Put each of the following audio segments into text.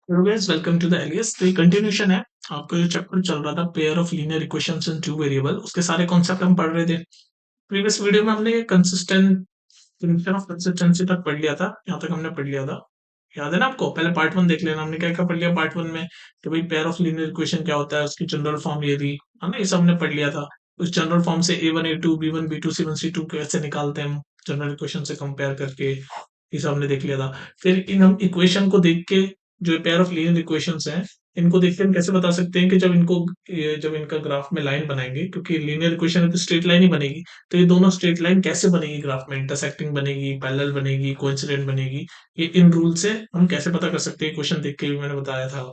Welcome to the alias. तो ये continuation है। आपका जो चैप्टर चल रहा था pair of linear equations in two variable, उसके सारे कॉन्सेप्ट हम पढ़ रहे थे। प्रीवियस वीडियो में हमने कंसिस्टेंट फंक्शन ऑफ कंसिस्टेंसी तक पढ़ लिया था। यहाँ तक हमने पढ़ लिया था। याद है ना आपको? पहले पार्ट वन देख लेना। हमने क्या क्या पढ़ लिया पार्ट वन में कि भाई पेयर ऑफ लीनियर इक्वेशन क्या होता है, उसकी जनरल फॉर्म ये थी, है ना? ये सब हमने पढ़ लिया था। उस जनरल फॉर्म से a one a two b one b two c one c two कैसे निकालते हैं हम जनरल इक्वेशन से कंपेयर करके, ये सब हमने देख लिया था। फिर इन हम इक्वेशन को देख के, जो पेयर ऑफ लीनियर इक्वेशंस हैं, इनको देख के हम कैसे बता सकते हैं कि जब इनका ग्राफ में लाइन बनाएंगे, क्योंकि लीनियर इक्वेशन है तो स्ट्रेट लाइन ही बनेगी। तो ये दोनों स्ट्रेट लाइन कैसे बनेगी ग्राफ में? इंटरसेक्टिंग बनेगी, पैरेलल बनेगी, कोइंसिडेंट बनेगी? ये इन रूल से हम कैसे पता कर सकते हैं? क्वेश्चन देख के भी मैंने बताया था।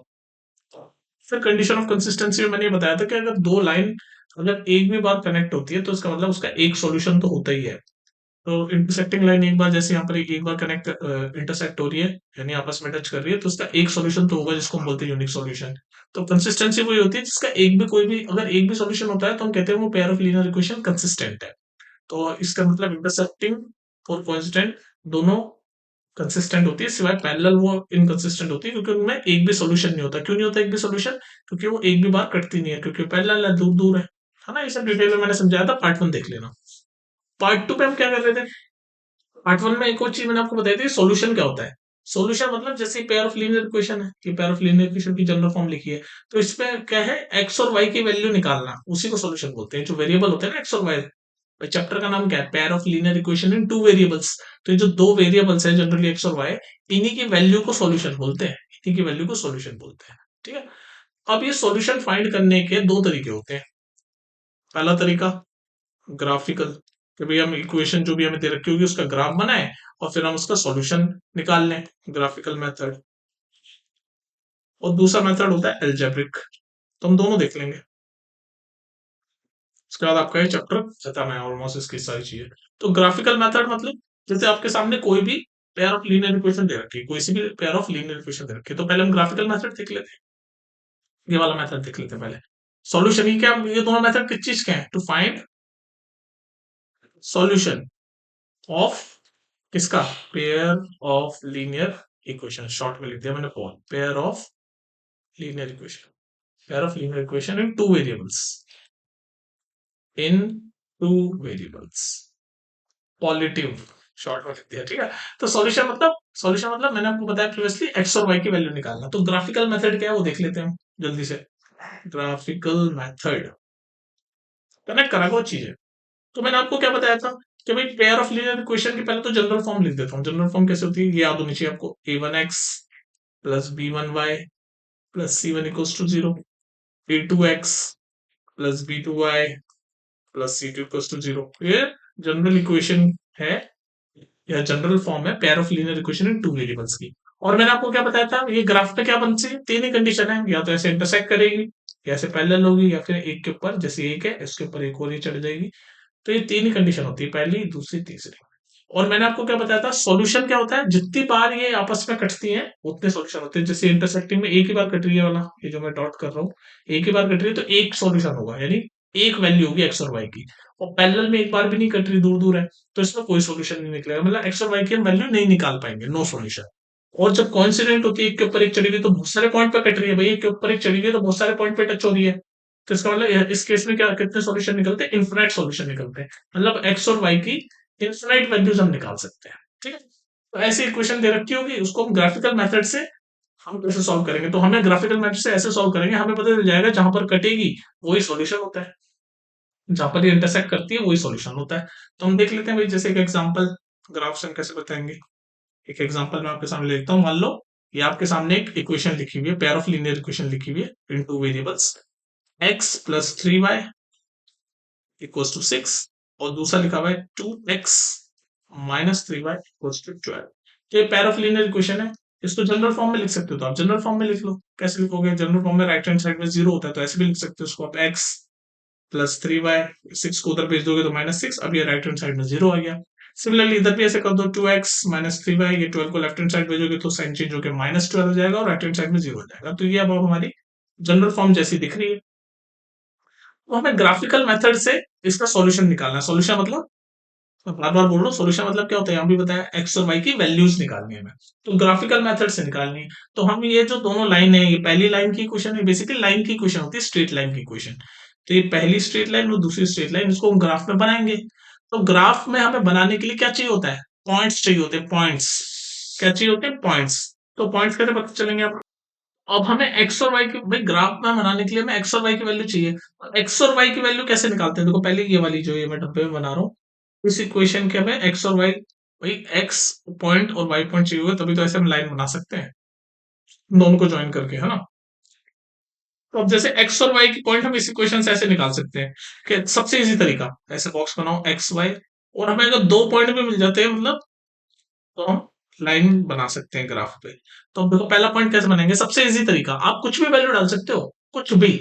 फिर कंडीशन ऑफ कंसिस्टेंसी में मैंने ये बताया था कि अगर दो लाइन अगर एक भी बार कनेक्ट होती है तो इसका मतलब उसका एक सॉल्यूशन तो होता ही है। तो इंटरसेक्टिंग लाइन एक बार, जैसे यहाँ पर एक बार कनेक्ट इंटरसेक्ट हो रही है, यानी आपस में टच कर रही है, तो उसका एक सॉल्यूशन तो होगा जिसको हम बोलते हैं यूनिक सॉल्यूशन। तो कंसिस्टेंसी वही होती है जिसका एक भी कोई भी अगर एक भी सॉल्यूशन होता है तो हम कहते हैं वो pair of linear equation consistent है। तो इसका मतलब इंटरसेक्टिंग और कोइंसिडेंट दोनों कंसिस्टेंट होती है, सिवाय पैरेलल वो इनकंसिस्टेंट होती है, क्योंकि उनमें एक भी सॉल्यूशन नहीं होता। क्यों नहीं होता एक भी सॉल्यूशन? क्योंकि वो एक भी बार कटती नहीं है, क्योंकि पैरेलल है, दूर दूर है ना? ये सब डिटेल में मैंने समझाया था, पार्ट वन देख लेना। पार्ट टू पे हम क्या कर रहे थे? पार्ट वन में एक और चीज मैंने आपको बताई थी, सॉल्यूशन क्या होता है। सॉल्यूशन मतलब जैसे पेयर ऑफ लीनियर इक्वेशन है, कि पेयर ऑफ लीनियर इक्वेशन की जनरल फॉर्म लिखी है, तो इसमें क्या है, एक्स और वाई की वैल्यू निकालना, उसी को सॉल्यूशन बोलते हैं। जो वेरिएबल होते हैं ना एक्स और वाई, चैप्टर का नाम क्या है? Pair of linear equation in two variables. तो ये जो दो वेरिएबल्स है जनरली एक्स और वाई, इन्हीं की वैल्यू को सॉल्यूशन बोलते हैं। इन्हीं की वैल्यू को सॉल्यूशन बोलते हैं। ठीक है। अब ये सॉल्यूशन फाइंड करने के दो तरीके होते हैं। पहला तरीका ग्राफिकल, कि भाई हम इक्वेशन जो भी हमें दे रखी होगी उसका ग्राफ बनाए और फिर हम उसका सॉल्यूशन निकाल लें, ग्राफिकल मेथड। और दूसरा मेथड होता है एल्जेब्रिक। तो हम दोनों देख लेंगे। उसके बाद आपका ये चैप्टर खत्म है ऑलमोस्ट, इसकी सारी चीजें। तो ग्राफिकल मेथड मतलब जैसे आपके सामने कोई भी पेयर ऑफ लीनियर इक्वेशन दे रखी है, कोई सी भी पेयर ऑफ लीनियर इक्वेशन दे रखी है, तो पहले हम ग्राफिकल मेथड देख लेते हैं। ये वाला मेथड देख लेते हैं पहले। सॉल्यूशन ही क्या, ये दोनों मेथड किस चीज के हैं? टू फाइंड सॉल्यूशन ऑफ किसका? Pair of linear equation. Short में लिख दिया मैंने Paul, pair of linear equation. Pair of linear equation in two variables, in two variables, positive, short में लिख दिया। ठीक है। तो सॉल्यूशन मतलब मैंने आपको बताया प्रीवियसली, एक्स और वाई की वैल्यू निकालना। तो ग्राफिकल मेथड क्या है वो देख लेते हैं हम जल्दी से। ग्राफिकल मेथड कनेक्ट करा वो चीज है। तो मैंने आपको क्या बताया था कि भाई पेयर ऑफ लीनियर इक्वेशन की पहले तो जनरल फॉर्म लिख देता हूँ। जनरल फॉर्म कैसे होती है ये याद होनी चाहिए आपको। A one x plus b one y plus c one equals to zero, a two x plus b two y plus c two equals to zero. ये जनरल इक्वेशन है, या जनरल फॉर्म है pair of linear equation in two variables की। और मैंने आपको क्या बताया था, ये ग्राफ पे क्या बनती है? तीन ही कंडीशन है, या तो ऐसे इंटरसेक्ट करेगी, या ऐसे पैरेलल होगी, या फिर एक के ऊपर, जैसे एक है इसके ऊपर एक और ही चढ़ जाएगी। तो ये तीन ही कंडीशन होती है, पहली दूसरी तीसरी। और मैंने आपको क्या बताया था, सॉल्यूशन क्या होता है? जितनी बार ये आपस में कटती हैं उतने सॉल्यूशन होते हैं। जैसे इंटरसेक्टिंग में एक ही बार कट रही है वाला, ये जो मैं डॉट कर रहा हूँ, एक ही बार कट रही है तो एक सॉल्यूशन होगा, यानी एक वैल्यू होगी एक्स और वाई की। और पैरेलल में एक बार भी नहीं कट रही, दूर दूर है, तो इसमें कोई सॉल्यूशन नहीं निकलेगा, मतलब एक्स और वाई की हम वैल्यू नहीं निकाल पाएंगे, नो सॉल्यूशन। और जब कॉन्सिडेंट होती है, एक के ऊपर एक चढ़ी हुई, तो बहुत सारे पॉइंट पे कट रही है भाई, एक के ऊपर एक चढ़ी हुई है तो बहुत सारे पॉइंट पे टच हो रही है। तो इसका मतलब इस केस में क्या, कितने सॉल्यूशन निकलते हैं? इन्फिनाइट सॉल्यूशन निकलते हैं। मतलब एक्स और वाई की इन्फिनाइट वैल्यूज हम निकाल सकते हैं। ठीक है। तो ऐसी इक्वेशन दे रखी होगी, उसको हम ग्राफिकल मेथड से हम कैसे सॉल्व करेंगे? तो हमें ग्राफिकल मेथड से ऐसे सॉल्व करेंगे, हमें पता चल जाएगा जहां पर कटेगी वही सॉल्यूशन होता है, जहां पर ये इंटरसेक्ट करती है वही सॉल्यूशन होता है। तो हम देख लेते हैं भाई, जैसे एक एग्जांपल ग्राफ से हम कैसे बताएंगे। एक एग्जांपल मैं आपके सामने लिखता हूँ। मान लो ये आपके सामने एक इक्वेशन लिखी हुई है, पेयर ऑफ लीनियर इक्वेशन लिखी हुई है in two variables, x plus three y equals to six, और दूसरा लिखा हुआ है two x minus three y equals to 12। ये पेयर ऑफ लीनियर इक्वेशन है। इसको जनरल फॉर्म में लिख सकते हो, तो आप जनरल फॉर्म में लिख लो। कैसे लिखोगे? जनरल फॉर्म में राइट हैंड साइड में जीरो होता है, तो ऐसे भी लिख सकते हो उसको आप, x plus three y, six को उधर भेज दोगे तो माइनस सिक्स, अब ये राइट हैंड साइड में जीरो आ गया। सिमिलरली इधर भी ऐसे कर दो, two x minus three y, ये 12 को लेफ्ट हैंड साइड भेजोगे तो साइन चेंज होकर माइनस 12 हो जाएगा और राइट हैंड साइड में जीरो हो जाएगा। तो ये अब हमारी जनरल फॉर्म जैसी दिख रही है। तो हमें ग्राफिकल मेथड से इसका सॉल्यूशन निकालना है। सॉल्यूशन मतलब मैं बार बार बोल रहा हूँ, सोल्यूशन मतलब क्या होता है, यहाँ भी बताया एक्स और वाई की वैल्यूज निकालनी है, मैं तो ग्राफिकल मेथड से निकालनी है। तो हम ये जो दोनों लाइन है, ये पहली लाइन की इक्वेशन है, बेसिकली लाइन की इक्वेशन होती है, स्ट्रेट लाइन की इक्वेशन। तो ये पहली स्ट्रेट लाइन और दूसरी स्ट्रेट लाइन, इसको हम ग्राफ में बनाएंगे। तो ग्राफ में हमें बनाने के लिए क्या चाहिए होता है, पॉइंट्स चाहिए होते हैं, पॉइंट्स। क्या चाहिए होते हैं, पॉइंट्स। तो पॉइंट्स कैसे पता चलेंगे आप, अब हमें एक्स और वाई की, भाई ग्राफ में बनाने के लिए हमें एक्स और वाई की वैल्यू चाहिए। एक्स और वाई की वैल्यू कैसे निकालते हैं, देखो पहले ये वाली जो ये मैं डब्बे में बना रहा हूँ, इस इक्वेशन के हमें एक्स और वाई, भाई एक्स पॉइंट और वाई पॉइंट चाहिए होगा, तभी तो ऐसे हम लाइन बना सकते हैं दोनों को ज्वाइन करके, है ना। तो अब जैसे एक्स और वाई की पॉइंट हम इस इक्वेशन से ऐसे निकाल सकते हैं कि सबसे इजी तरीका, ऐसे बॉक्स बनाओ एक्स वाई, और हमें अगर दो पॉइंट भी मिल जाते हैं मतलब, तो हम लाइन बना सकते हैं ग्राफ पे। तो अब देखो पहला पॉइंट कैसे बनाएंगे, सबसे इजी तरीका, आप कुछ भी वैल्यू डाल सकते हो, कुछ भी।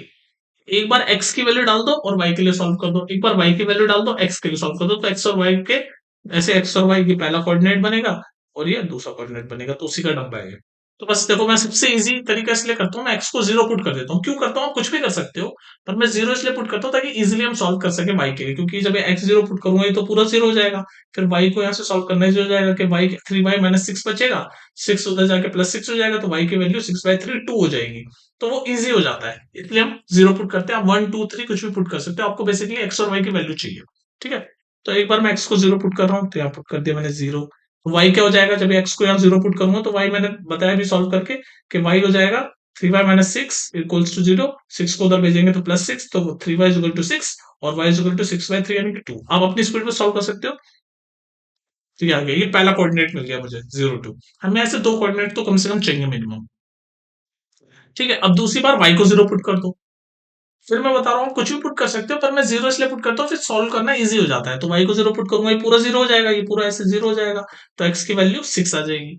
एक बार x की वैल्यू डाल दो और y के लिए सॉल्व कर दो, एक बार y की वैल्यू डाल दो x के लिए सॉल्व कर दो, तो x और y के, ऐसे x और y की पहला कोऑर्डिनेट बनेगा और ये दूसरा कोऑर्डिनेट बनेगा, तो उसी का डब्बा है ये। तो बस देखो, मैं सबसे इजी तरीका इसलिए करता हूँ, मैं x को जीरो पुट कर देता हूँ। क्यों करता हूँ, आप कुछ भी कर सकते हो, पर मैं जीरो इसलिए पुट करता हूँ ताकि इजीली हम सॉल्व कर सके y के लिए, क्योंकि जब x जीरो पुट करूंगा ये तो पूरा जीरो हो जाएगा, फिर y को यहाँ से सॉल्व करना ही हो जाएगा कि y 3y माइनस सिक्स बचेगा, सिक्स उधर जाके प्लस सिक्स हो जाएगा, तो y की वैल्यू 6/3 2 हो जाएगी। तो वो इजी हो जाता है, इसलिए हम जीरो पुट करते हैं। आप 1 2 3 कुछ भी पुट कर सकते हो, आपको बेसिकली एक्स और वाई की वैल्यू चाहिए। ठीक है, तो एक बार मैं एक्स को जीरो पुट कर रहा हूँ, तो यहाँ पुट कर दिया मैंने जीरो। वाई क्या हो जाएगा, जब एक्स को यहाँ जीरो पुट करूंगा तो वाई मैंने बताया भी सॉल्व करके कि वाई हो जाएगा 3y - 6 = 0, 6 को उधर भेजेंगे तो +6, तो 3y = 6 और y = 6/3 यानी कि 2। आप अपनी स्पीड में सॉल्व कर सकते हो। तो ये आ गया, ये पहला कोऑर्डिनेट मिल गया मुझे 0 2। हमें ऐसे दो कोऑर्डिनेट तो कम से कम चाहिए मिनिमम। ठीक है, अब दूसरी बार y को जीरो पुट कर दो, फिर मैं बता रहा हूँ कुछ भी पुट कर सकते हो, पर मैं जीरो इसलिए पुट करता हूँ, फिर सॉल्व करना इजी हो जाता है। तो y को जीरो पुट करूंगा, ये पूरा जीरो हो जाएगा, ये पूरा ऐसे जीरो हो जाएगा, तो x की वैल्यू 6 आ जाएगी।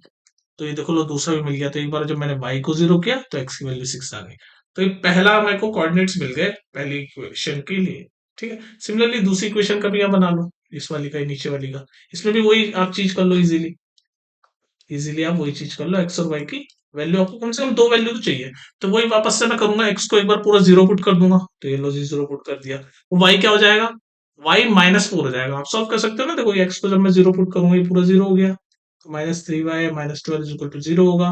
तो ये देखो लो, दूसरा भी मिल गया। तो एक बार जब मैंने y को जीरो किया तो x की वैल्यू 6 आ गई। तो ये पहला मेरे को कोऑर्डिनेट्स मिल गए पहली इक्वेशन के लिए। ठीक है, सिमिलरली दूसरी इक्वेशन का भी यहाँ बना लो, इस वाली का, नीचे वाली का, इसमें भी वही आप चीज कर लो इजीली। इजीली आप वही चीज कर लो, एक्स और वाई की वैल्यू आपको कम से कम दो वैल्यू तो चाहिए। तो वही वापस से मैं करूंगा, एक्स को एक बार पूरा जीरो पुट कर दूंगा, तो ये लो जी जीरो पुट कर दिया। वाई क्या हो जाएगा, y -4 हो जाएगा। आप सॉल्व कर सकते हो ना, देखो ये एक्स को जब मैं जीरो पुट करूंगा ये पूरा जीरो हो गया, तो -3y - 12 = 0 होगा,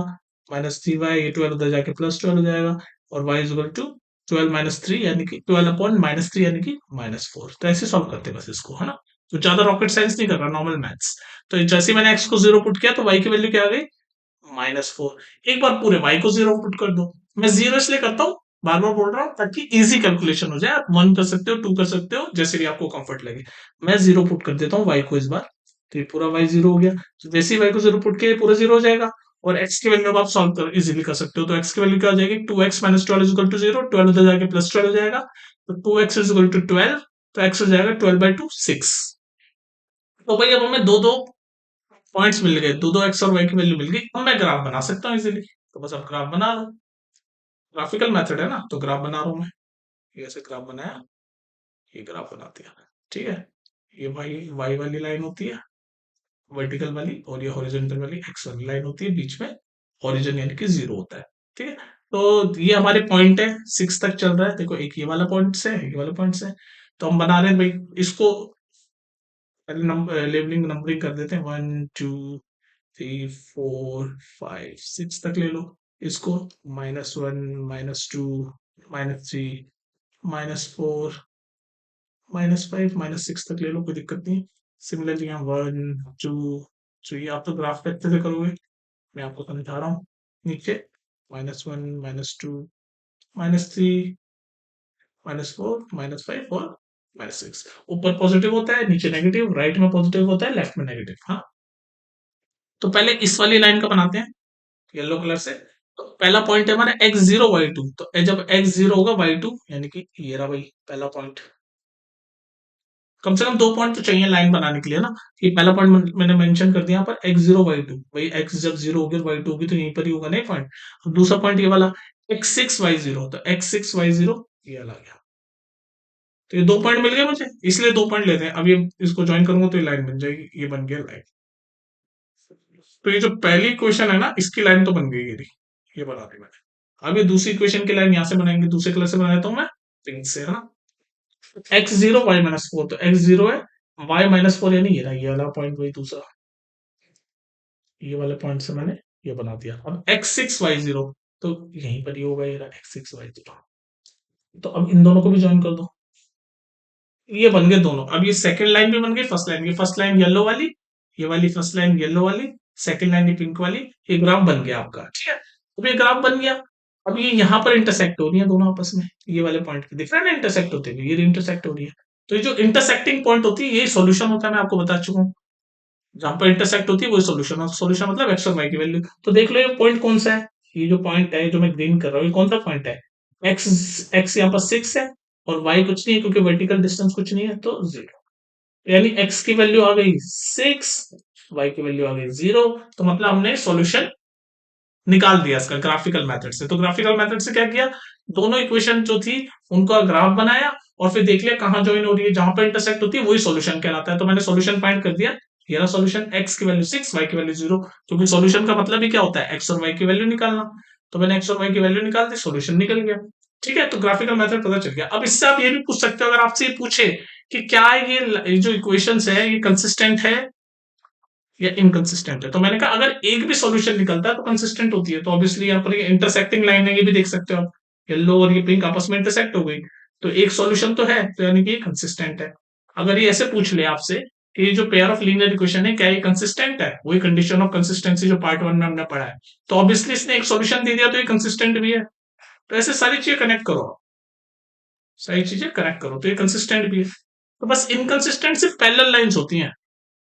-3y, ये 12 उधर जाके +12 हो जाएगा, और y = 12 - 3 यानी कि 12/-3 यानी कि -4। तो ऐसे सॉल्व करते हैं बस इसको, है ना। तो ज्यादा रॉकेट साइंस नहीं कर रहा, नॉर्मल मैथ्स। तो जैसे ही मैंने एक्स को जीरो पुट किया तो वाई की वैल्यू क्या आ गई, -4। एक बार पूरे वाई को जीरो पुट कर दो। मैं जीरो इसलिए करता हूँ, बार बार बोल रहा हूँ, ताकि इजी कैलकुलेशन हो जाए। आप 1 कर सकते हो, 2 कर सकते हो, जैसे भी आपको कंफर्ट लगे। मैं जीरो पुट कर देता हूँ वाई को इस बार, तो ये पूरा वाई जीरो हो गया। तो जैसे ही वाई को जीरो पुट किया ये पूरा जीरो हो जाएगा, और एक्स की वैल्यू अब आप सॉल्व कर इजीली कर सकते हो। तो एक्स की वैल्यू क्या हो जाएगी, 2x - 12 = 0, 12 उधर जाके +12 हो जाएगा, तो 2x = 12, तो x हो जाएगा 12/2 6। तो भाई अब हमें दो दो पॉइंट्स मिल गए, दो दो एक्स और वाई की वैल्यू मिल गई, अब मैं ग्राफ बना सकता हूँ इजीली। तो बस अब ग्राफ बना लो, ग्राफिकल मेथड है ना, तो ग्राफ बना रहा हूँ मैं। ये ऐसे ग्राफ बनाया, ये ग्राफ बना दिया। ठीक है, ये वाई वाई वाली लाइन होती है वर्टिकल वाली, और ये हॉरिजॉन्टल वाली एक्स वाली लाइन होती है, बीच में ओरिजिन यानी कि जीरो होता है। ठीक है, तो ये हमारे पॉइंट है, 6 तक चल रहा है। देखो एक ये वाला पॉइंट से, एक ये वाला पॉइंट से, तो हम बना रहे हैं भाई इसको, पहले नंबर लेबलिंग नंबरिंग कर देते हैं, 1 2 3 4 5 6 तक ले लो इसको। -1 -2 -3 -4 -5 -6 तक ले लो, कोई दिक्कत नहीं। सिमिलरली यहाँ 1 2 3, आप तो ग्राफ पे अच्छे से करोगे, मैं आपको समझा रहा हूँ। नीचे -1 -2 -3 -4 -5 और -6। ऊपर पॉजिटिव होता है, नीचे नेगेटिव, राइट में पॉजिटिव होता है, लेफ्ट में नेगेटिव। हाँ, तो पहले इस वाली लाइन का बनाते हैं येलो कलर से। तो पहला पॉइंट है हमारा x0 y2, तो जब x0 होगा y2 यानी कि ये रहा भाई पहला पॉइंट। कम से कम दो पॉइंट तो चाहिए लाइन बनाने के लिए ना। ये पहला पॉइंट मैंने मेंशन कर दिया यहाँ पर x0 y2, भाई x जब जीरो होगी और y2 होगी तो यहीं पर ही होगा नहीं पॉइंट। दूसरा पॉइंट ये वाला x6 y0, तो x6 y0 ये वाला आ गया। तो ये दो पॉइंट मिल गए मुझे, इसलिए दो पॉइंट लेते हैं। अब ये इसको ज्वाइन करूंगा तो ये लाइन बन जाएगी, ये बन गया लाइन। तो ये जो पहली क्वेश्चन है ना, इसकी लाइन तो बन गई, ये बना दी मैंने। अब ये दूसरी क्वेश्चन की लाइन यहाँ से बनाएंगे, दूसरे कलर से बना देता हूँ मैं, पिंक से, है ना। x0 y -4, तो x0 है, y-4 यानी ये रहा, ये वाला पॉइंट वही दूसरा, ये वाले पॉइंट से मैंने ये बना दिया। अब x6y0 तो यहीं पर ही होगा, ये रहा x6y0। तो अब इन दोनों को भी ज्वाइन कर दो, ये बन गए दोनों। अब ये सेकंड लाइन भी बन गई, फर्स्ट लाइन, ये फर्स्ट लाइन येलो वाली, ये वाली फर्स्ट लाइन येलो वाली, सेकंड लाइन ये पिंक वाली, ये ग्राफ बन गया आपका, ठीक है। अब ये ग्राफ बन गया। अब ये यहाँ पर इंटरसेक्ट हो रही है दोनों आपस में, ये वाले पॉइंट पे दिख रहा है ना इंटरसेक्ट होते हुए, ये इंटरसेक्ट हो रही है। तो ये जो इंटरसेक्टिंग पॉइंट होती है ये सॉल्यूशन होता है, मैं आपको बता चुका हूँ। जहां पर इंटरसेक्ट होती है वही सॉल्यूशन, और सॉल्यूशन मतलब एक्स और वाई की वैल्यू। तो देख लो ये पॉइंट कौन सा है, ये जो पॉइंट है जो मैं ग्रीन कर रहा हूँ, ये कौन सा पॉइंट है, एक्स, एक्स यहाँ पर 6 है, और वाई कुछ नहीं है क्योंकि वर्टिकल डिस्टेंस कुछ नहीं है, तो 0। यानी एक्स की वैल्यू आ गई 6, वाई की वैल्यू आ गई 0। तो मतलब हमने सॉल्यूशन निकाल दिया इसका ग्राफिकल मेथड से। तो ग्राफिकल मेथड से क्या किया, दोनों इक्वेशन जो थी उनका ग्राफ बनाया, और फिर देख लिया कहां ज्वाइन हो रही है, जहां पर इंटरसेक्ट होती है वही सॉल्यूशन कहलाता है। तो मैंने सॉल्यूशन फाइंड कर दिया, ये रहा सॉल्यूशन, एक्स की वैल्यू 6, वाई की वैल्यू 0। क्योंकि सॉल्यूशन का मतलब ही क्या होता है, एक्स और वाई की वैल्यू निकालना। तो मैंने एक्स और वाई की वैल्यू निकाल दी, सॉल्यूशन निकल गया। ठीक है, तो ग्राफिकल मेथड पता चल गया। अब इससे आप ये भी पूछ सकते हो, अगर आपसे ये पूछे कि क्या ये जो इक्वेशंस है ये कंसिस्टेंट है या इनकंसिस्टेंट है, तो मैंने कहा अगर एक भी सॉल्यूशन निकलता है तो कंसिस्टेंट होती है। तो ऑब्वियसली यहाँ पर ये इंटरसेक्टिंग लाइन है, ये भी देख सकते हो आप, येलो और ये पिंक आपस में इंटरसेक्ट हो गई, तो एक सॉल्यूशन तो है, तो यानी कि ये कंसिस्टेंट है। अगर ये ऐसे पूछ ले आपसे कि ये जो पेयर ऑफ लीनियर इक्वेशन है क्या ये कंसिस्टेंट है, वही कंडीशन ऑफ कंसिस्टेंसी जो पार्ट 1 में हमने पढ़ा है, तो ऑब्वियसली इसने एक सॉल्यूशन दे दिया तो ये कंसिस्टेंट भी है। तो ऐसे सारी चीजें कनेक्ट करो, सारी चीजें कनेक्ट करो तो ये कंसिस्टेंट भी है। तो बस इनकंसिस्टेंट सिर्फ पैरेलल लाइंस होती हैं,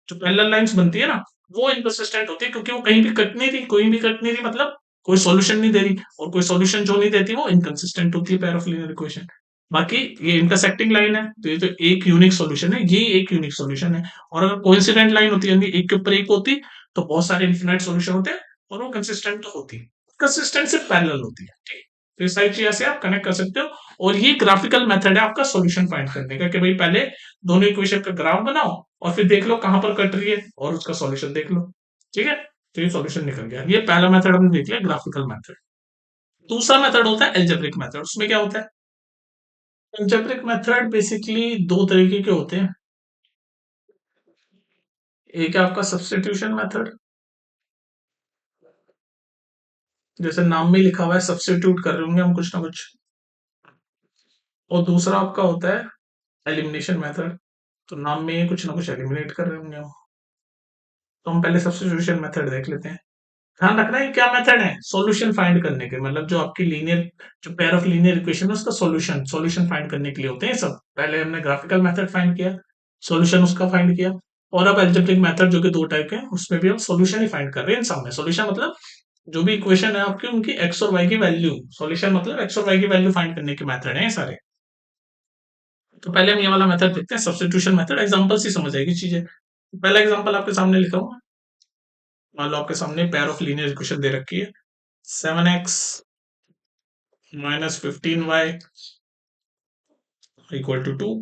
जो पैरेलल लाइंस बनती है ना, वो इनकंसिस्टेंट होती है, क्योंकि वो कहीं भी कट नहीं रही, कोई भी कट नहीं रही, मतलब कोई सॉल्यूशन नहीं दे रही, और कोई सॉल्यूशन जो नहीं देती वो इनकंसिस्टेंट होती है पेयर ऑफ लीनियर इक्वेशन। बाकी ये इंटरसेक्टिंग लाइन है तो ये तो एक यूनिक सॉल्यूशन है, ये एक यूनिक सॉल्यूशन है। और अगर कोइंसिडेंट लाइन होती है, यानी एक के ऊपर एक होती, तो बहुत सारे इन्फिनाइट सॉल्यूशन होते हैं, और वो कंसिस्टेंट तो होती, कंसिस्टेंट सिर्फ पैरेलल होती है, ठीक। तो इस सारी चीजें से आप कनेक्ट कर सकते हो, और ये ग्राफिकल मेथड है आपका सॉल्यूशन फाइंड करने का, कि भाई पहले दोनों इक्वेशन का ग्राफ बनाओ, और फिर देख लो कहां पर कट रही है और उसका सॉल्यूशन देख लो, ठीक है। तो ये सॉल्यूशन निकल गया, ये पहला मेथड हमने देख लिया, ग्राफिकल मेथड। दूसरा मेथड होता है एल्जेब्रिक मेथड। उसमें क्या होता है, एल्जेब्रिक मेथड बेसिकली दो तरीके के होते हैं। एक है आपका सब्स्टिट्यूशन मेथड, जैसे नाम में लिखा हुआ है सब्स्टिट्यूट कर रहे होंगे हम कुछ ना कुछ। और दूसरा आपका होता है एलिमिनेशन मेथड, तो नाम में कुछ ना कुछ एलिमिनेट कर रहे होंगे हम। तो हम पहले सब्स्टिट्यूशन मेथड देख लेते हैं। ध्यान रखना है क्या मेथड है, सॉल्यूशन फाइंड करने के, मतलब जो आपकी लीनियर, जो पेयर ऑफ लीनियर इक्वेशन है उसका सॉल्यूशन, सॉल्यूशन फाइंड करने के लिए होते हैं सब। पहले हमने ग्राफिकल मेथड फाइंड किया, सॉल्यूशन उसका फाइंड किया, और अब एल्जेब्रिक मेथड जो कि दो टाइप के हैं, उसमें भी हम सॉल्यूशन ही फाइंड कर रहे हैं इन सब में। सॉल्यूशन मतलब जो भी इक्वेशन है आपकी उनकी एक्स और वाई की वैल्यू, सॉल्यूशन मतलब एक्स और वाई की वैल्यू फाइंड करने के मेथड है सारे। तो पहले हम ये वाला मेथड देखते हैं, सब्स्टिट्यूशन मेथड। एग्जांपल से समझ आएगी चीजें। पहला एग्जांपल आपके सामने लिखा हूं, मान लो आपके सामने पेयर ऑफ लीनियर इक्वेशन दे रखी है, 7x -15y equal to 2,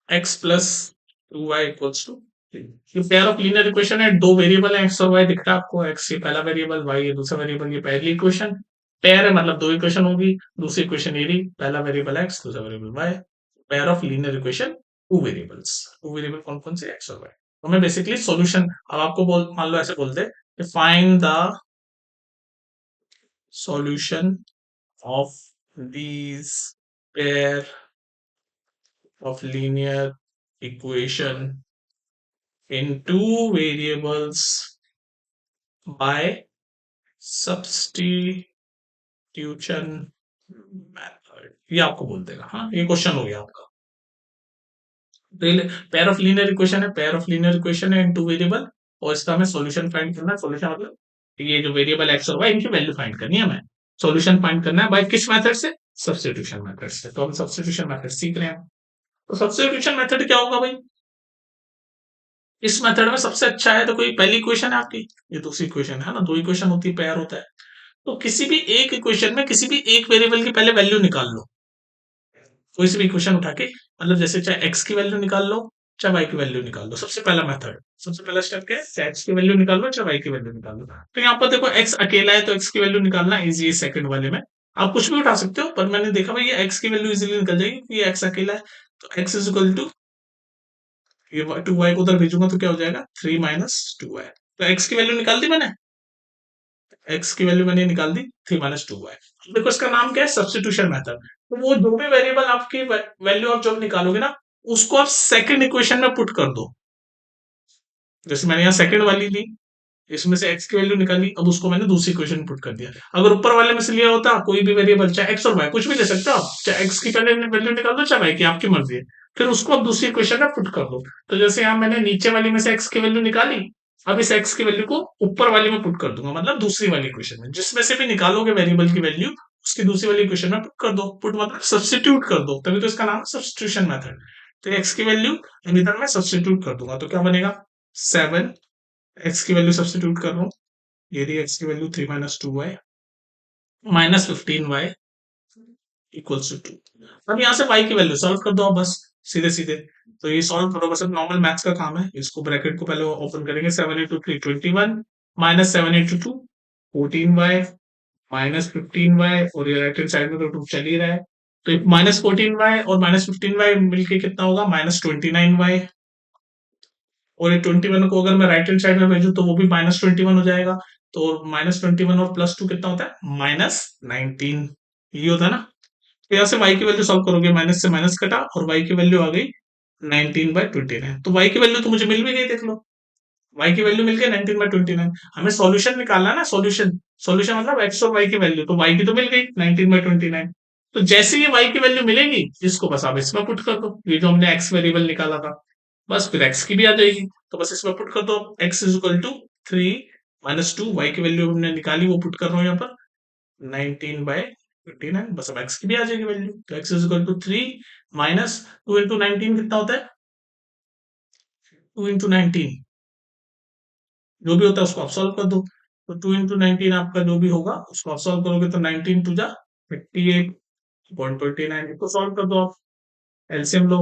x plus 2y equals to 3। ये पेयर ऑफ लीनियर इक्वेशन है, दो वेरिएबल है एक्स और वाई, दिख रहा है आपको, एक्स ये पहला वेरिएबल, वाई ये दूसरा वेरिएबल, ये पहली इक्वेशन। पेयर है मतलब दो इक्वेशन होगी, दूसरी इक्वेशन ये रही, पहला वेरिएबल एक्स दूसरा variable y. Pair of linear equation, two variables, two variable कौन कौन से, एक्स और वाई। तो मैं बेसिकली सॉल्यूशन, अब आपको बोल, मान लो ऐसे बोलते find the solution of these pair of linear equation in two variables by substitution method। ये आपको बोल देगा, हाँ ये क्वेश्चन हो गया आपका। पेयर ऑफ लीनियर इक्वेशन है, पेयर ऑफ लीनियर इक्वेशन है इन टू वेरिएबल, और इसका हमें सॉल्यूशन फाइंड करना है। सॉल्यूशन मतलब ये जो वेरिएबल एक्स और वाई इनकी वैल्यू फाइंड करनी है हमें, सॉल्यूशन फाइंड करना है बाय किस मेथड से, सब्स्टिट्यूशन मेथड से। तो हम सब्स्टिट्यूशन मेथड सीख रहे हैं। तो सब्स्टिट्यूशन मेथड क्या होगा भाई, इस मेथड में सबसे अच्छा है तो कोई पहली इक्वेशन है आपकी, ये दूसरी इक्वेशन है ना, दो इक्वेशन होती है, पेयर होता है। तो किसी भी एक इक्वेशन में किसी भी एक वेरिएबल की पहले वैल्यू निकाल लो, कोई सी भी इक्वेशन उठा के, मतलब जैसे चाहे एक्स की वैल्यू निकाल लो चाहे वाई की वैल्यू निकाल लो। सबसे पहला मेथड, सबसे पहला स्टेप क्या है, चाहे एक्स की वैल्यू निकाल लो चाहे वाई की वैल्यू निकाल लो। तो यहाँ पर देखो एक्स अकेला है तो एक्स की वैल्यू निकालना इजी है, सेकंड वाले में आप कुछ भी उठा सकते हो, पर मैंने देखा भाई ये एक्स की वैल्यू इजीली निकल जाएगी, ये एक्स अकेला है। तो एक्स इज इक्वल टू ये 2y को उधर भेजूंगा तो क्या हो जाएगा 3 माइनस 2y। तो x की वैल्यू निकाल दी मैंने, x की वैल्यू मैंने निकाल दी 3 माइनस 2y। देखो इसका नाम क्या है, सब्स्टिट्यूशन मेथड। तो वो जो भी वेरिएबल आपकी वैल्यू आप जब निकालोगे ना, उसको आप सेकंड इक्वेशन में पुट कर दो। जैसे मैंने यहाँ सेकंड वाली ली, इसमें से x की वैल्यू निकाली, अब उसको मैंने दूसरी इक्वेशन में पुट कर दिया। अगर ऊपर वाले में से लिया होता कोई भी वेरिएबल, चाहे x और y कुछ भी ले सकते हो आप, चाहे x की पहले वैल्यू निकाल दो चाहे y की, आपकी मर्जी है। फिर उसको आप दूसरी इक्वेशन में पुट कर दो। तो जैसे यहाँ मैंने नीचे वाली में से x की वैल्यू निकाली, अब इस x की वैल्यू को ऊपर वाली में पुट कर दूंगा, मतलब दूसरी वाली इक्वेशन में, जिसमें से भी निकालोगे वेरिएबल की वैल्यू, उसकी दूसरी वाली इक्वेशन में पुट कर दो। पुट मतलब सब्स्टिट्यूट कर दो, तभी तो इसका नाम है सब्स्टिट्यूशन मेथड। तो x की वैल्यू इधर मैं सब्स्टिट्यूट कर दूंगा, तो क्या बनेगा 7, x की वैल्यू सब्स्टिट्यूट कर रहा हूँ, ये रही x की value 3 minus 2y minus 15y equals to 2। अब यहाँ से y की वैल्यू सॉल्व कर दो आप बस, सीधे सीधे। तो ये सॉल्व करो बस, अब नॉर्मल मैथ्स का काम है। इसको ब्रैकेट को पहले ओपन करेंगे, 7 into 3 21 minus 7 into 2 14y minus 15y, और ये राइट हैंड साइड में तो 2 चल ही रहा है। तो माइनस 14y और माइनस 15y मिलके कितना होगा माइनस 29y, और ये 21 को अगर मैं राइट हैंड साइड में भेजूं तो वो भी माइनस 21 हो जाएगा। तो माइनस 21 और प्लस 2 कितना होता है माइनस 19, ये होता है ना। तो यहाँ से y की वैल्यू सॉल्व करोगे, माइनस से माइनस कटा और y की वैल्यू आ गई 19/29। तो y की वैल्यू तो मुझे मिल भी गई, देख लो y की वैल्यू मिल गई 19/29। हमें सॉल्यूशन निकालना है ना, सॉल्यूशन, सॉल्यूशन मतलब x और y की वैल्यू, तो y की तो मिल गई 19/29। तो जैसे ही y की वैल्यू मिलेगी, इसको बस आप इसमें पुट कर दो, ये जो हमने x वेरिएबल निकाला था, बस फिर x की भी आ जाएगी। तो बस इसमें पुट कर दो, x is equal to 3 minus 2, y की वैल्यू हमने निकाली वो पुट कर रहा हूँ यहाँ पर 19/29, बस अब x की भी आ जाएगी वैल्यू। तो x is equal to 3 minus 2 into 19 कितना होता है 2 इंटू 19, जो भी होता है उसको आप सॉल्व कर दो। तो 2 इंटू 19 आपका जो भी होगा उसको आप सॉल्व करोगे तो 19 टू जा 58.29, इसको सॉल्व कर दो आप, एलसीएम लो।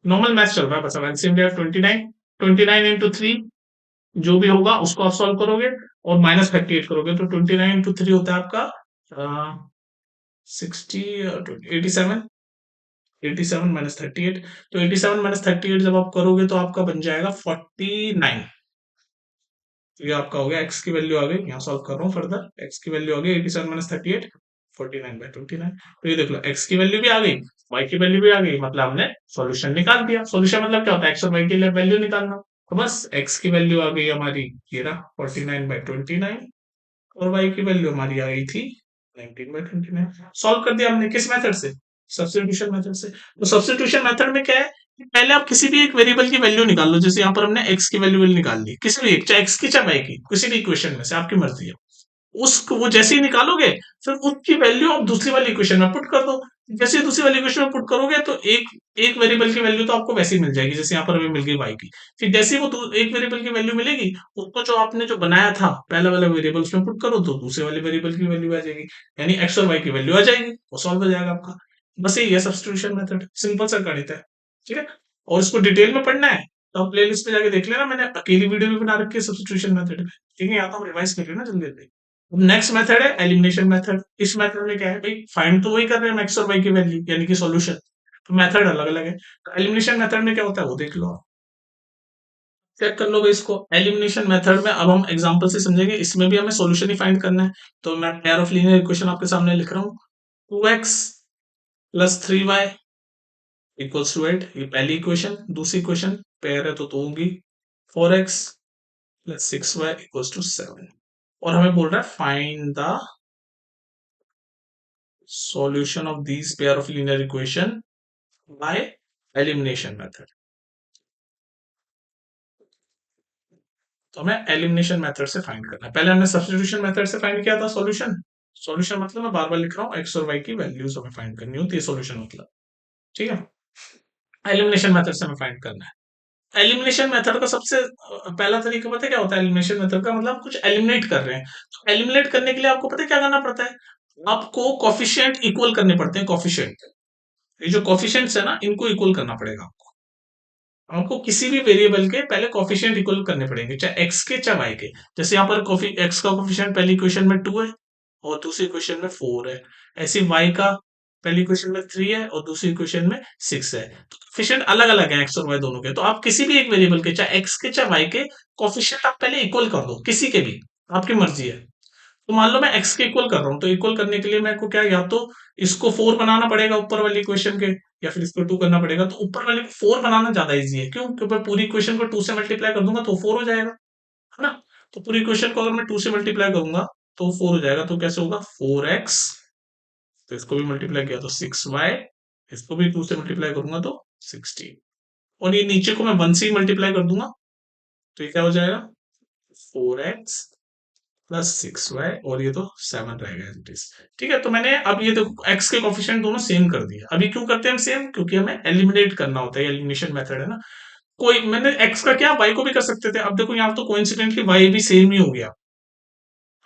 नॉर्मल मैथ चल रहा है, बस अब एलसीएम लिया 29, 29 इंटू 3 जो भी होगा उसको आप सॉल्व करोगे और माइनस 38 करोगे, तो 29 इंटू 3 होता है आपका 60 87, 87 माइनस 38। तो 87 माइनस 38 जब आप करोगे तो आपका बन जाएगा 49। तो ये आपका हो गया, एक्स की वैल्यू आ गई, यहाँ सॉल्व कर रहा हूँ फर्दर, एक्स की वैल्यू आ गई 87 माइनस 38 49/29। तो ये देख लो एक्स की वैल्यू भी आ गई, वाई की वैल्यू भी आ गई, मतलब हमने सॉल्यूशन निकाल दिया। सॉल्यूशन मतलब क्या होता है, एक्स और वाई की वैल्यू निकालना। तो बस एक्स की वैल्यू आ गई हमारी ये रहा 49/29, और वाई की वैल्यू हमारी आ गई थी 19/29। सॉल्व कर दिया हमने, किस मेथड से, सब्स्टिट्यूशन मेथड से। तो सब्स्टिट्यूशन मेथड में क्या है कि पहले आप किसी भी एक वेरिएबल की वैल्यू निकाल लो, जैसे यहाँ पर हमने x की वैल्यू निकाल ली, किसी भी एक, चाहे x की चाहे y की, किसी भी इक्वेशन में से, आपकी मर्जी है। उसको वो जैसे ही निकालोगे, फिर उसकी वैल्यू आप दूसरी वाली इक्वेशन में पुट कर दो। जैसे ही दूसरी वाली इक्वेशन में पुट करोगे तो एक एक वेरिएबल की वैल्यू तो आपको वैसे ही मिल जाएगी, जैसे यहाँ पर हमें मिल गई y की। फिर जैसे ही वो एक वेरिएबल की वैल्यू मिलेगी, उसको जो आपने जो बनाया था पहला वाला वेरिएबल उसमें पुट करो तो दूसरे वाले वेरिएबल की वैल्यू आ जाएगी, यानी एक्स और वाई की वैल्यू आ जाएगी, वो सॉल्व हो जाएगा आपका। बस यही है सब्स्टिट्यूशन मेथड, सिंपल सा गणित है। ठीक है, और इसको डिटेल में पढ़ना है तो आप प्ले लिस्ट में जाके देख लेना, मैंने अकेली वीडियो भी बना रखी है सब्स्टिट्यूशन मेथड। ठीक है, यहाँ तो हम रिवाइज कर लेना जल्दी जल्दी। नेक्स्ट मेथड है एलिमिनेशन मेथड। इस मेथड में क्या है भाई, फाइंड तो वही कर रहे हैं एक्स और वाई की वैल्यू, यानी कि सॉल्यूशन, तो मेथड अलग अलग है। तो एलिमिनेशन मेथड में क्या होता है वो देख लो आप, चेक कर लो भाई इसको। एलिमिनेशन मेथड में अब हम एग्जांपल से समझेंगे, इसमें भी हमें सॉल्यूशन ही फाइंड करना है। तो मैं पेयर ऑफ लीनियर इक्वेशन आपके सामने लिख रहा हूँ, 2x plus 3y equals to 8, ये पहली इक्वेशन। दूसरी इक्वेशन पेयर है तो 2 होगी, 4x plus 6y equals to 7, और हमें बोल रहा है find the solution of these pair of linear equation by elimination method। तो हमें एलिमिनेशन मेथड से फाइंड करना है। पहले हमने सब्स्टिट्यूशन मेथड से फाइंड किया था सॉल्यूशन। सॉल्यूशन मतलब मैं बार बार लिख रहा हूँ, एक्स और वाई की वैल्यूज हमें फाइंड करनी होती है सॉल्यूशन मतलब। ठीक है, एलिमिनेशन मेथड से हमें फाइंड करना है। एलिमिनेशन मेथड का सबसे पहला तरीका पता है क्या होता है, एलिमिनेशन मेथड का मतलब कुछ एलिमिनेट कर रहे हैं। तो एलिमिनेट करने के लिए आपको पता है क्या करना पड़ता है, आपको कॉफिशिएंट इक्वल करने पड़ते हैं। कॉफिशिएंट, ये जो कॉफिशिएंट्स है ना, इनको इक्वल करना पड़ेगा आपको। आपको किसी भी वेरिएबल के पहले कॉफिशिएंट इक्वल करने पड़ेंगे, चाहे एक्स के चाहे वाई के। जैसे यहाँ पर कॉफी एक्स का कॉफिशिएंट पहली इक्वेशन में 2 है और दूसरी इक्वेशन में 4 है, ऐसे वाई का पहली इक्वेशन में 3 है और दूसरी इक्वेशन में 6 है, तो कोफिशिएंट अलग अलग है एक्स और वाई दोनों के। तो आप किसी भी एक वेरिएबल के, चाहे एक्स के चाहे वाई के, कोफिशिएंट आप पहले इक्वल कर दो, किसी के भी, आपकी मर्जी है। तो मान लो मैं एक्स के इक्वल कर रहा हूँ, तो इक्वल करने के लिए मेरे को क्या, या तो इसको 4 बनाना पड़ेगा ऊपर वाली इक्वेशन के, या फिर इसको 2 करना पड़ेगा। तो ऊपर वाले को 4 बनाना ज्यादा इजी है, क्यों? क्योंकि मैं पूरी इक्वेशन को 2 से मल्टीप्लाई कर दूंगा तो 4 हो जाएगा, है ना। तो पूरी इक्वेशन को अगर मैं 2 से मल्टीप्लाई करूंगा तो 4 हो जाएगा। तो कैसे होगा, 4x, तो इसको भी मल्टीप्लाई किया तो 6y, इसको भी 2 से मल्टीप्लाई करूंगा तो 16, और ये नीचे को मैं 1 से ही मल्टीप्लाई कर दूंगा, तो ये क्या हो जाएगा, 4x प्लस 6y, और ये तो 7 रहेगा एज इट इज। ठीक है, तो मैंने अब ये देखो एक्स के कोफिशिएंट दोनों सेम कर दिया। अभी क्यों करते हैं हम सेम, क्योंकि हमें एलिमिनेट करना होता है, एलिमिनेशन मेथड है ना। कोई, मैंने एक्स का क्या, वाई को भी कर सकते थे। अब देखो यहाँ तो कोइंसिडेंटली वाई भी सेम ही हो गया,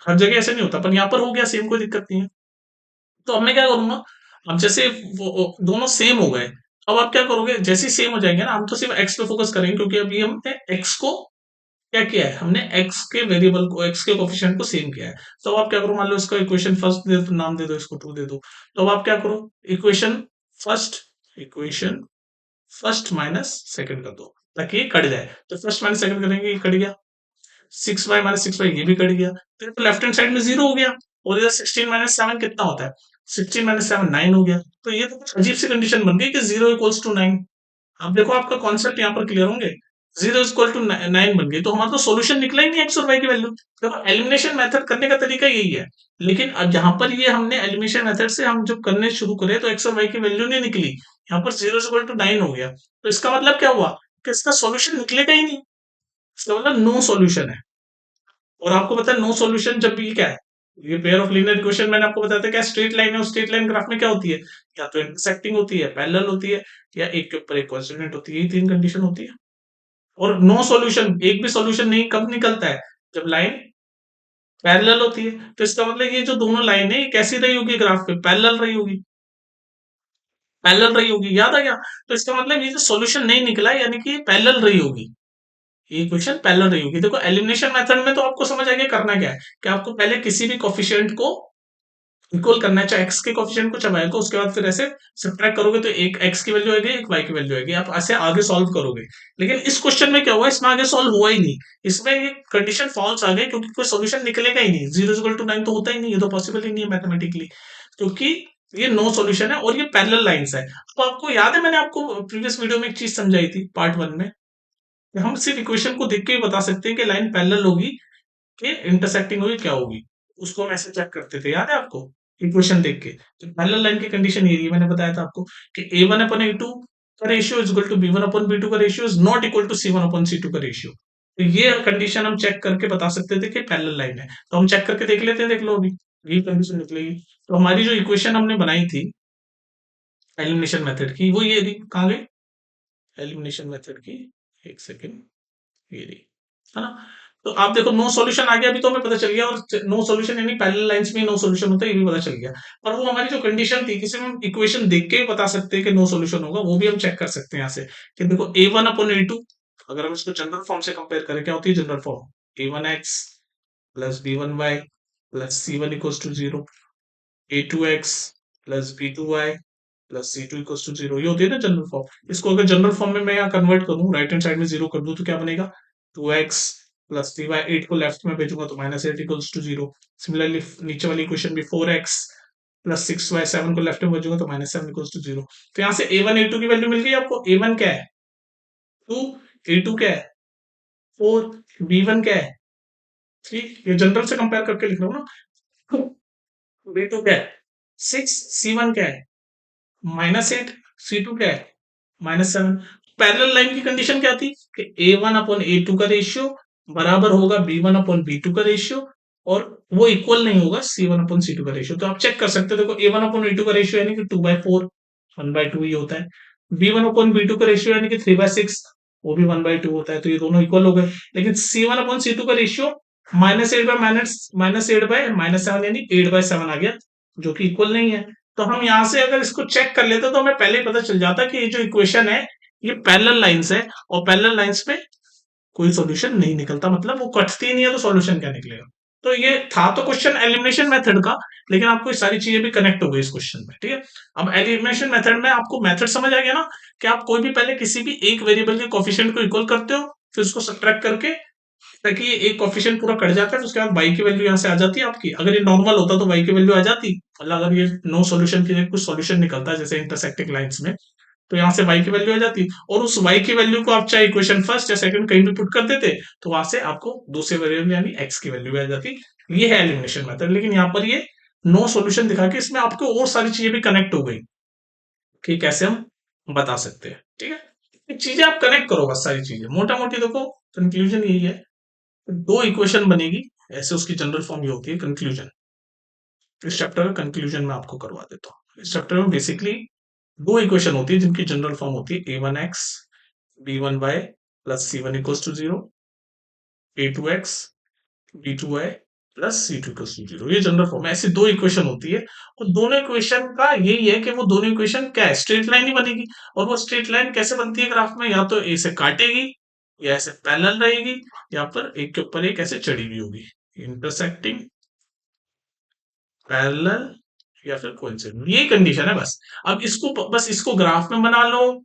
हर जगह ऐसे नहीं होता, पर यहाँ पर हो गया सेम, कोई दिक्कत नहीं है। तो अब मैं क्या करूंगा, अब जैसे दोनों सेम हो गए, अब आप क्या करोगे, जैसे ही सेम हो जाएंगे ना, हम तो सिर्फ एक्स पे फोकस करेंगे, क्योंकि अभी हमने एक्स को क्या किया है, हमने एक्स के वेरिएबल को, एक्स के कोफिशिएंट को सेम किया है। तो अब आप क्या करो, मान लो इसका इक्वेशन फर्स्ट दे दो, नाम दे दो इसको 2 दे दो। तो अब आप क्या करो, equation first, equation first minus second कर दो, ताकि ये कट जाए। तो फर्स्ट माइनस सेकंड करेंगे, ये कट गया। 6y माइनस 6y, ये भी कट गया। तो लेफ्ट हैंड साइड में 0 हो गया। और इधर 16 माइनस 7 कितना होता है, 16 माइनस 7 9 हो गया। तो ये तो कुछ अजीब सी कंडीशन बन गई कि 0 इक्वल्स टू 9। अब देखो आपका कॉन्सेप्ट यहाँ पर क्लियर होंगे, 0 इक्वल टू 9 बन गई, तो हमारा तो सोल्यूशन निकला ही नहीं एक्स और वाई की वैल्यू। देखो एलिमिनेशन मेथड करने का तरीका यही है, लेकिन अब जहां पर ये हमने एलिमिनेशन मेथड से हम जब करने शुरू करे तो एक्स और वाई की वैल्यू नहीं निकली, यहाँ पर 0 इक्वल टू 9 हो गया। तो इसका मतलब क्या हुआ, कि इसका सोल्यूशन निकलेगा ही नहीं, इसका मतलब नो सोल्यूशन है। और आपको पता है नो सॉल्यूशन जब भी क्या है, ये पेयर ऑफ लीनियर इक्वेशन मैंने आपको बताया था क्या, स्ट्रेट लाइन है, और स्ट्रेट लाइन ग्राफ में क्या होती है, या तो इंटरसेक्टिंग होती है, पैरेलल होती है, या एक के ऊपर एक कोइंसिडेंट होती है, यही 3 कंडीशन होती है। और नो सॉल्यूशन, एक भी सॉल्यूशन नहीं कब निकलता है, जब लाइन पैरेलल होती है। तो इसका मतलब ये जो दोनों लाइन है, ये कैसी रही होगी ग्राफ पे, पैरेलल रही होगी, पैरेलल रही होगी, याद आ गया। तो इसका मतलब ये जो सॉल्यूशन नहीं निकला है, यानी कि पैरेलल रही होगी, ये इक्वेशन पैरेलल रही होगी। देखो एलिमिनेशन मेथड में तो आपको समझ आ गया करना क्या है, कि आपको पहले किसी भी कोफिशिएंट को इक्वल करना है, चाहे एक्स के कोफिशिएंट को चाहे वाई को, उसके बाद फिर ऐसे सब्ट्रैक्ट करोगे तो एक एक्स की वैल्यू आएगी, एक वाई की वैल्यू आएगी, आप ऐसे आगे सॉल्व करोगे। लेकिन इस क्वेश्चन में क्या हुआ, इसमें आगे सॉल्व हुआ ही नहीं, इसमें ये कंडीशन फॉल्स आ गई, क्योंकि कोई सोल्यूशन निकलेगा ही नहीं, 0 इक्वल टू 9 तो होता ही नहीं, ये तो पॉसिबल ही नहीं है मैथमेटिकली, क्योंकि ये नो सॉल्यूशन है और ये पैरेलल लाइंस है। तो आपको याद है मैंने आपको प्रीवियस वीडियो में एक चीज समझाई थी पार्ट 1 में, कि हम सिर्फ इक्वेशन को देख के ही बता सकते हैं कि लाइन पैरेलल होगी कि इंटरसेक्टिंग होगी, क्या होगी, उसको हम ऐसे चेक करते थे, याद है आपको, इक्वेशन देख के। तो पैरेलल लाइन की कंडीशन ये है, मैंने बताया था आपको कि a1 अपन a2 का ratio is equal to b1 अपन b2 का ratio is not equal to c1 अपन c2 का रेशियो। तो ये कंडीशन हम चेक करके बता सकते थे कि पैरेलल लाइन है। तो हम चेक करके देख लेते हैं, देख लो अभी ये कंडीशन निकलेगी। तो हमारी जो इक्वेशन हमने बनाई थी एलिमिनेशन मेथड की, वो ये थी, कहाँ गई एलिमिनेशन मेथड की, एक सेकेंड, ये रही, है ना। तो आप देखो नो सॉल्यूशन आ गया, अभी तो हमें पता चल गया, और नो सॉल्यूशन यानी पैरेलल लाइंस में नो सॉल्यूशन होता है, ये भी पता चल गया। पर वो हमारी जो कंडीशन थी, किसी में हम इक्वेशन देख के ही बता सकते हैं कि नो सॉल्यूशन होगा, वो भी हम चेक कर सकते हैं यहाँ से, कि देखो a1 अपॉन a2, अगर हम इसको जनरल फॉर्म से कंपेयर करें, क्या होती है general form, a1x plus b1y plus c1 equals to 0, a2x plus b2y plus c2 equals to 0, ये होती है ना जनरल फॉर्म। इसको अगर जनरल फॉर्म में मैं यहाँ कन्वर्ट करूँ, राइट हैंड साइड में 0 कर दूं, तो क्या बनेगा, 2x प्लस 3y, 8 को लेफ्ट में भेजूंगा तो माइनस 8 इक्वल्स टू 0। सिमिलरली नीचे वाली इक्वेशन भी 4x प्लस 6y, 7 को लेफ्ट में भेजूंगा तो माइनस 7 इक्वल्स टू 0। तो यहाँ से a1 a2 की वैल्यू मिल गई आपको, a1 क्या है 2, a2 क्या है 4, b1 क्या है 3, ये जनरल से कंपेयर करके लिख रहा हूँ ना। b2 क्या है 6, c1 क्या है -8, c2 क्या है -7। पैरेलल लाइन की कंडीशन क्या थी, कि a1 अपॉन a2 का रेशियो बराबर होगा b1 अपॉन b2 का रेशियो, और वो इक्वल नहीं होगा c1 अपॉन c2 का रेशियो। तो आप चेक कर सकते हो, देखो a1 अपॉन a2 का रेशियो यानी कि 2/4, 1/2 ही होता है। b1 अपॉन b2 का रेशियो यानी कि 3/6, वो भी 1/2 होता है, तो ये दोनों इक्वल हो गए। लेकिन c1 अपॉन c2 का रेशियो -8/-7 यानी 8/7 आ गया, जो कि इक्वल नहीं है। तो हम यहां से अगर इसको चेक कर लेते तो हमें पहले पता चल जाता कि ये जो इक्वेशन है ये पैरेलल लाइंस है, और पैरेलल लाइंस पे कोई सॉल्यूशन नहीं निकलता, मतलब वो कटती नहीं है तो सॉल्यूशन क्या निकलेगा। तो ये था तो क्वेश्चन एलिमिनेशन मेथड का, लेकिन आपको ये सारी चीजें भी कनेक्ट हो गई इस क्वेश्चन में, ठीक है। अब एलिमिनेशन मेथड में आपको मेथड समझ आ गया ना, कि आप कोई भी पहले किसी भी एक वेरिएबल के कोफिशिएंट को इक्वल करते हो, फिर उसको सब्ट्रैक्ट करके, ताकि ये एक कोफिशिएंट पूरा कट जाता है, तो उसके बाद y की वैल्यू यहाँ से आ जाती है आपकी। अगर ये नॉर्मल होता तो y की वैल्यू आ जाती, मतलब अगर ये नो सॉल्यूशन की जगह कुछ सॉल्यूशन निकलता है जैसे इंटरसेक्टिंग लाइंस में, तो यहाँ से y की वैल्यू आ जाती, और उस y की वैल्यू को आप चाहे इक्वेशन फर्स्ट या सेकंड कहीं भी पुट कर देते, तो वहां से आपको दूसरे वेरिएबल यानी x की वैल्यू आ जाती। ये है एलिमिनेशन मेथड। लेकिन यहाँ पर ये नो सॉल्यूशन दिखा के इसमें आपको और सारी चीजें भी कनेक्ट हो गई कि कैसे हम बता सकते हैं, ठीक है। ये चीजें आप कनेक्ट करो, बस सारी चीजें मोटा मोटी देखो, कंक्लूजन यही है। दो इक्वेशन बनेगी, ऐसे उसकी जनरल फॉर्म ये होती है कंक्लूजन। इस चैप्टर का कंक्लूजन मैं आपको करवा देता हूँ। इस चैप्टर में बेसिकली दो इक्वेशन होती है जिनकी जनरल फॉर्म होती है a1x b1y plus c1 equals to 0, a2x b2y plus c2 equals to 0। ये जनरल फॉर्म है। ऐसी दो इक्वेशन होती है, और दोनों इक्वेशन का यही है कि वो दोनों इक्वेशन क्या है, स्ट्रेट लाइन ही बनेगी। और वो स्ट्रेट लाइन कैसे बनती है ग्राफ में, या तो ए से काटेगी, या ऐसे पैरेलल रहेगी, या फिर एक के ऊपर एक ऐसे चढ़ी हुई होगी, इंटरसेक्टिंग, पैरेलल, या फिर कोइंसिडेंट। यही कंडीशन है बस। अब इसको बस इसको ग्राफ में बना लो,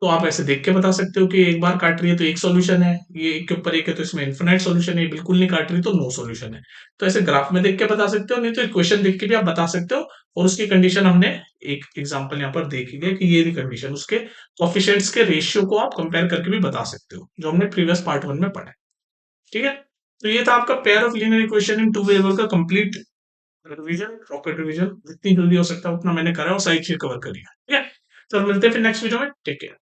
तो आप ऐसे देख के बता सकते हो कि एक बार काट रही है तो एक सॉल्यूशन है, ये एक के ऊपर एक है तो इसमें इन्फिनाइट सॉल्यूशन है, बिल्कुल नहीं काट रही तो नो सॉल्यूशन है। तो ऐसे ग्राफ में देख के बता सकते हो, नहीं तो इक्वेशन देख के भी आप बता सकते हो। और उसकी कंडीशन हमने एक एग्जांपल यहाँ पर देख लिया कि ये कंडीशन, उसके कोफिशिएंट्स के रेशियो को आप कंपेयर करके भी बता सकते हो, जो हमने प्रीवियस पार्ट 1 में पढ़ा है, ठीक है। तो ये था आपका pair of linear equation in two variable का कंप्लीट रिवीजन, रॉकेट रिवीजन। जितनी जल्दी हो सकता है उतना मैंने करा और सारी चीज कवर करी है, ठीक है। तो मिलते हैं फिर नेक्स्ट वीडियो में, टेक केयर।